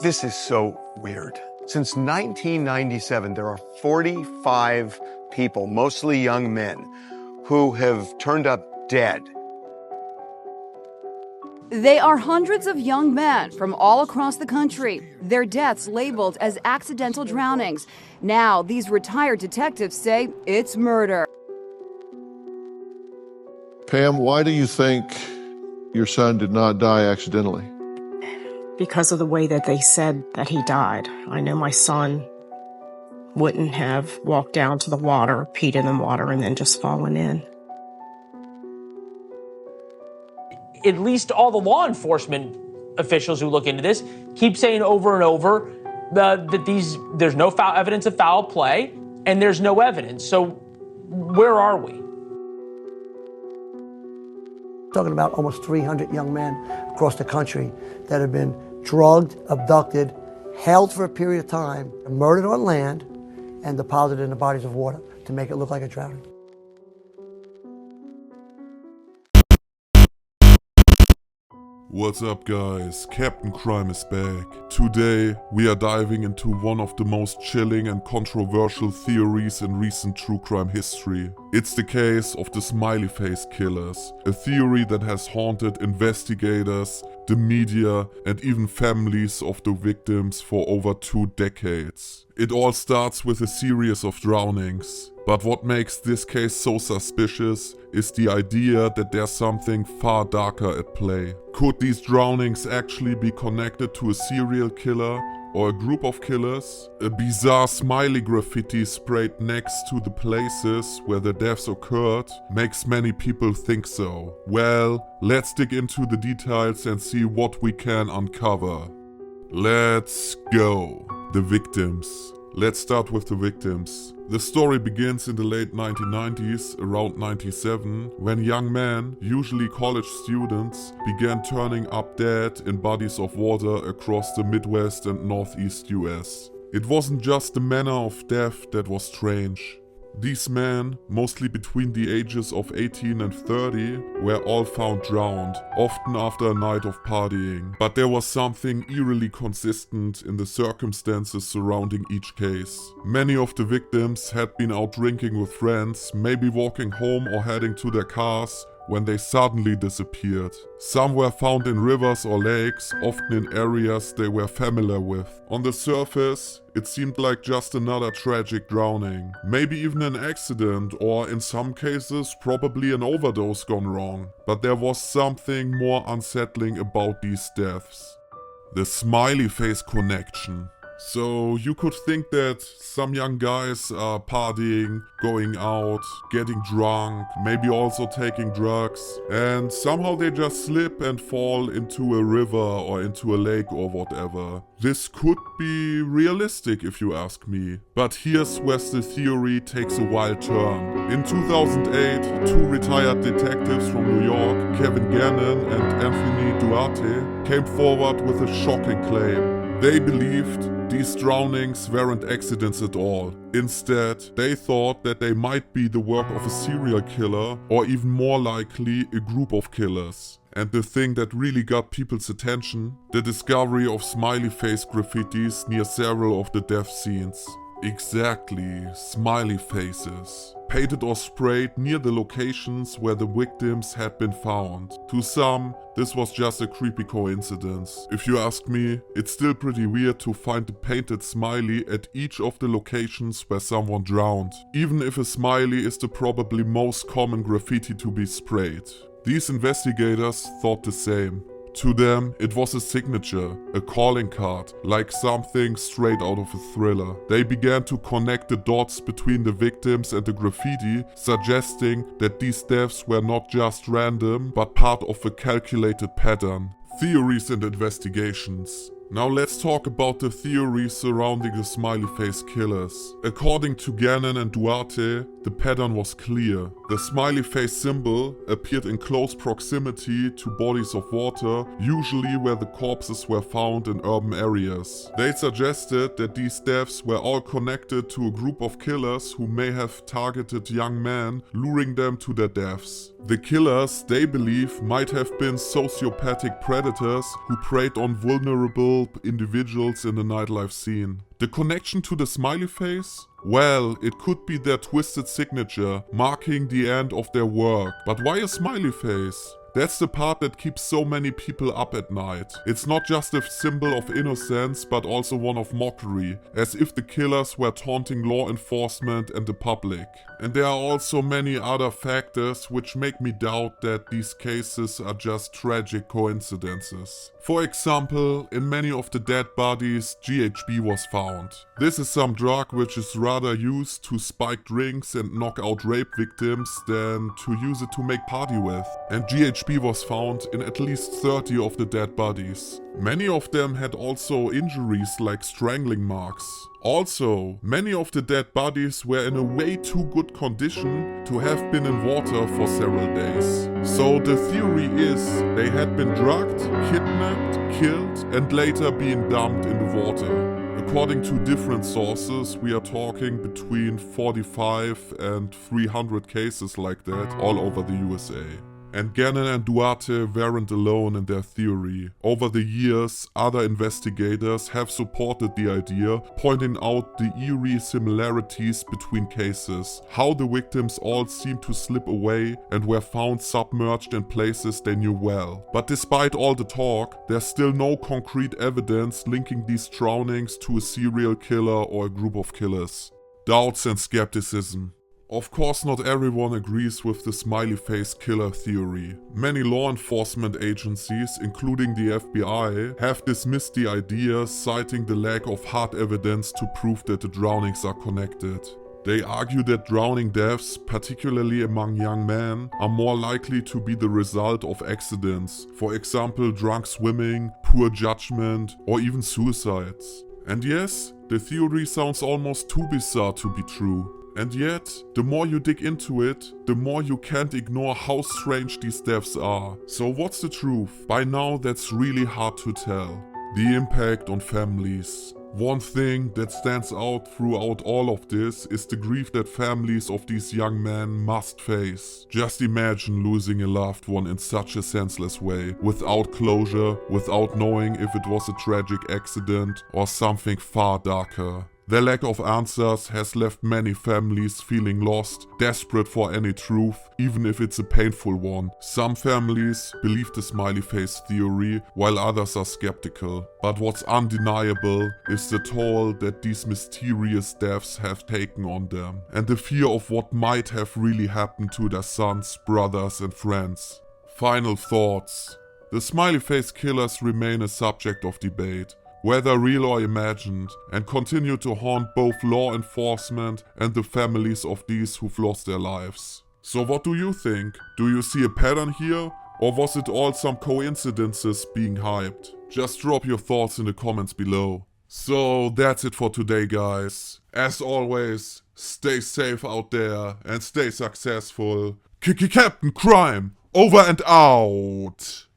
This is so weird. Since 1997, there are 45 people, mostly young men, who have turned up dead. They are hundreds of young men from all across the country, their deaths labeled as accidental drownings. Now, these retired detectives say it's murder. Pam, why do you think your son did not die accidentally? Because of the way that they said that he died. I know my son wouldn't have walked down to the water, peed in the water, and then just fallen in. At least all the law enforcement officials who look into this keep saying over and over that there's no evidence of foul play and there's no evidence. So where are we? Talking about almost 300 young men across the country that have been drugged, abducted, held for a period of time, murdered on land, and deposited in the bodies of water to make it look like a drowning. What's up guys, Captain Crime is back. Today we are diving into one of the most chilling and controversial theories in recent true crime history. It's the case of the Smiley Face Killers, a theory that has haunted investigators, the media and even families of the victims for over 2 decades. It all starts with a series of drownings. But what makes this case so suspicious is the idea that there's something far darker at play. Could these drownings actually be connected to a serial killer or a group of killers? A bizarre smiley graffiti sprayed next to the places where the deaths occurred makes many people think so. Well, let's dig into the details and see what we can uncover. Let's go. The victims. Let's start with the victims. The story begins in the late 1990s, around 97, when young men, usually college students, began turning up dead in bodies of water across the Midwest and Northeast US. It wasn't just the manner of death that was strange. These men, mostly between the ages of 18 and 30, were all found drowned, often after a night of partying. But there was something eerily consistent in the circumstances surrounding each case. Many of the victims had been out drinking with friends, maybe walking home or heading to their cars, when they suddenly disappeared. Some were found in rivers or lakes, often in areas they were familiar with. On the surface, it seemed like just another tragic drowning. Maybe even an accident, or in some cases probably an overdose gone wrong. But there was something more unsettling about these deaths. The smiley face connection. So you could think that some young guys are partying, going out, getting drunk, maybe also taking drugs, and somehow they just slip and fall into a river or into a lake or whatever. This could be realistic if you ask me. But here's where the theory takes a wild turn. In 2008, 2 retired detectives from New York, Kevin Gannon and Anthony Duarte, came forward with a shocking claim. They believed these drownings weren't accidents at all. Instead, they thought that they might be the work of a serial killer, or even more likely, a group of killers. And the thing that really got people's attention, the discovery of smiley face graffitis near several of the death scenes. Exactly, smiley faces. Painted or sprayed near the locations where the victims had been found. To some, this was just a creepy coincidence. If you ask me, it's still pretty weird to find a painted smiley at each of the locations where someone drowned, even if a smiley is the probably most common graffiti to be sprayed. These investigators thought the same. To them, it was a signature, a calling card, like something straight out of a thriller. They began to connect the dots between the victims and the graffiti, suggesting that these deaths were not just random, but part of a calculated pattern. Theories and investigations. Now let's talk about the theories surrounding the smiley face killers. According to Gannon and Duarte, the pattern was clear. The smiley face symbol appeared in close proximity to bodies of water, usually where the corpses were found in urban areas. They suggested that these deaths were all connected to a group of killers who may have targeted young men, luring them to their deaths. The killers, they believe, might have been sociopathic predators who preyed on vulnerable help individuals in the nightlife scene. The connection to the smiley face? Well, it could be their twisted signature, marking the end of their work. But why a smiley face? That's the part that keeps so many people up at night. It's not just a symbol of innocence, but also one of mockery, as if the killers were taunting law enforcement and the public. And there are also many other factors which make me doubt that these cases are just tragic coincidences. For example, in many of the dead bodies, GHB was found. This is some drug which is rather used to spike drinks and knock out rape victims than to use it to make party with. And GHB was found in at least 30 of the dead bodies. Many of them had also injuries like strangling marks. Also, many of the dead bodies were in a way too good condition to have been in water for several days. So the theory is they had been drugged, kidnapped, killed, and later being dumped in the water. According to different sources, we are talking between 45 and 300 cases like that all over the USA. And Gannon and Duarte weren't alone in their theory. Over the years, other investigators have supported the idea, pointing out the eerie similarities between cases, how the victims all seemed to slip away and were found submerged in places they knew well. But despite all the talk, there's still no concrete evidence linking these drownings to a serial killer or a group of killers. Doubts and skepticism. Of course, not everyone agrees with the smiley face killer theory. Many law enforcement agencies, including the FBI, have dismissed the idea, citing the lack of hard evidence to prove that the drownings are connected. They argue that drowning deaths, particularly among young men, are more likely to be the result of accidents, for example drunk swimming, poor judgment, or even suicides. And yes, the theory sounds almost too bizarre to be true. And yet, the more you dig into it, the more you can't ignore how strange these deaths are. So what's the truth? By now that's really hard to tell. The impact on families. One thing that stands out throughout all of this is the grief that families of these young men must face. Just imagine losing a loved one in such a senseless way, without closure, without knowing if it was a tragic accident or something far darker. Their lack of answers has left many families feeling lost, desperate for any truth, even if it's a painful one. Some families believe the smiley face theory, while others are skeptical. But what's undeniable is the toll that these mysterious deaths have taken on them, and the fear of what might have really happened to their sons, brothers, and friends. Final thoughts. The smiley face killers remain a subject of debate, whether real or imagined, and continue to haunt both law enforcement and the families of these who've lost their lives. So what do you think? Do you see a pattern here? Or was it all some coincidences being hyped? Just drop your thoughts in the comments below. So that's it for today, guys. As always, stay safe out there and stay successful. Captain Crime, over and out!